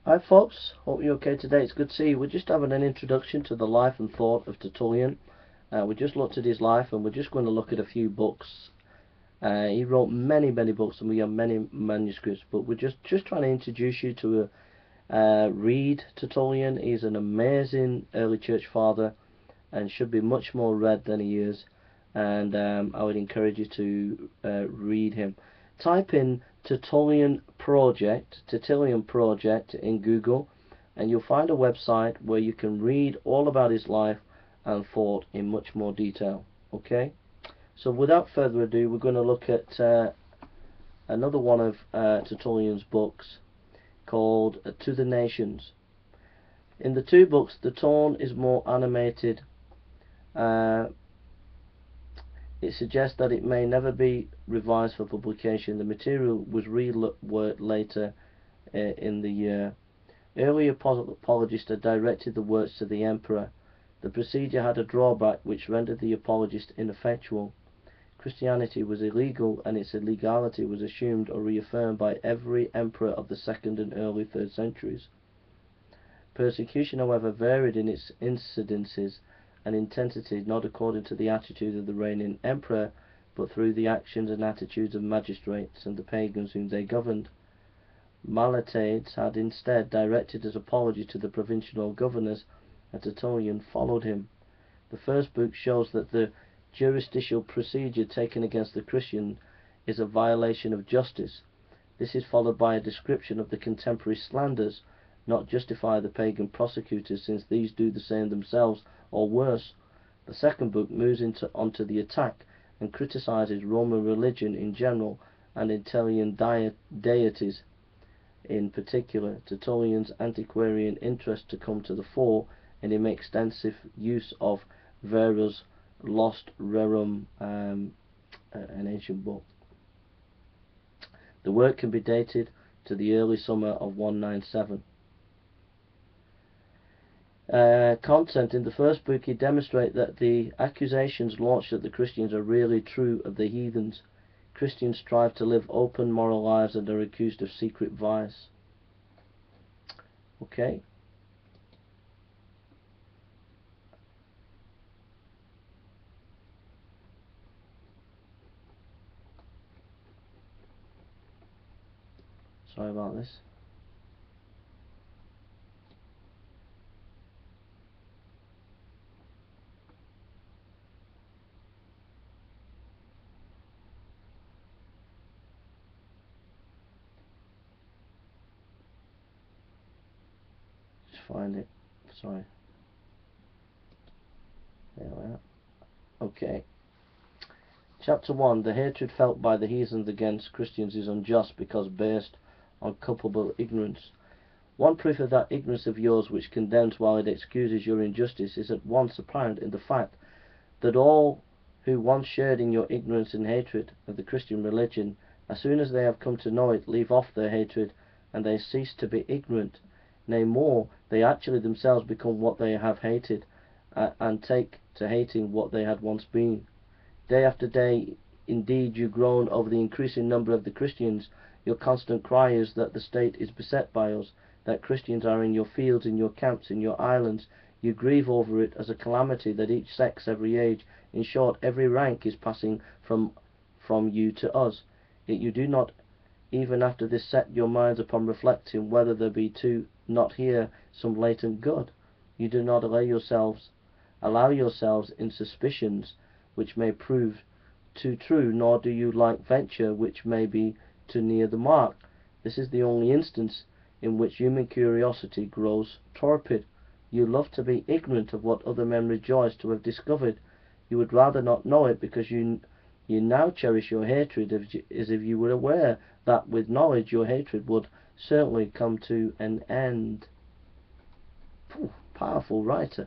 Hi folks, hope you're okay today. It's good to see you. We're just having an introduction to the life and thought of Tertullian. We just looked at his life and we're just going to look at a few books. He wrote many books and we have many manuscripts, but we're just trying to introduce you to read Tertullian. He's an amazing early church father and should be much more read than he is, and I would encourage you to read him. Type in Tertullian Project in Google and you'll find a website where you can read all about his life and thought in much more detail. Okay, so without further ado, we're going to look at another one of Tertullian's books called To the Nations. In the two books, the tone is more animated. It suggests that it may never be revised for publication. The material was reworked later in the year. Early apologists had directed the works to the emperor. The procedure had a drawback which rendered the apologist ineffectual. Christianity was illegal, and its illegality was assumed or reaffirmed by every emperor of the 2nd and early 3rd centuries. Persecution, however, varied in its incidences and intensity, not according to the attitude of the reigning emperor, but through the actions and attitudes of magistrates and the pagans whom they governed. Malatades had instead directed his apology to the provincial governors, and Tertullian followed him. The first book shows that the jurisdictional procedure taken against the Christian is a violation of justice. This is followed by a description of the contemporary slanders, not justify the pagan prosecutors, since these do the same themselves, or worse. The second book moves onto the attack and criticizes Roman religion in general and Italian deities in particular. Tertullian's antiquarian interest to come to the fore, and he makes extensive use of Verus Lost Rerum, an ancient book. The work can be dated to the early summer of 197. Content. In the first book, he demonstrates that the accusations launched at the Christians are really true of the heathens. Christians strive to live open moral lives and are accused of secret vice. Okay. Sorry about this. Find it. Sorry. There we are. Okay. Chapter 1. The hatred felt by the heathens against Christians is unjust because based on culpable ignorance. One proof of that ignorance of yours which condemns while it excuses your injustice is at once apparent in the fact that all who once shared in your ignorance and hatred of the Christian religion, as soon as they have come to know it, leave off their hatred and they cease to be ignorant. Nay, more, they actually themselves become what they have hated, and take to hating what they had once been. Day after day, indeed, you groan over the increasing number of the Christians. Your constant cry is that the state is beset by us, that Christians are in your fields, in your camps, in your islands. You grieve over it as a calamity that each sex, every age, in short, every rank is passing from you to us. Yet you do not, even after this, set your minds upon reflecting whether there be not here some latent good. You do not allow yourselves in suspicions which may prove too true, nor do you like venture which may be too near the mark. This is the only instance in which human curiosity grows torpid. You love to be ignorant of what other men rejoice to have discovered. You would rather not know it, because you now cherish your hatred as if you were aware that with knowledge your hatred would certainly come to an end. Powerful writer.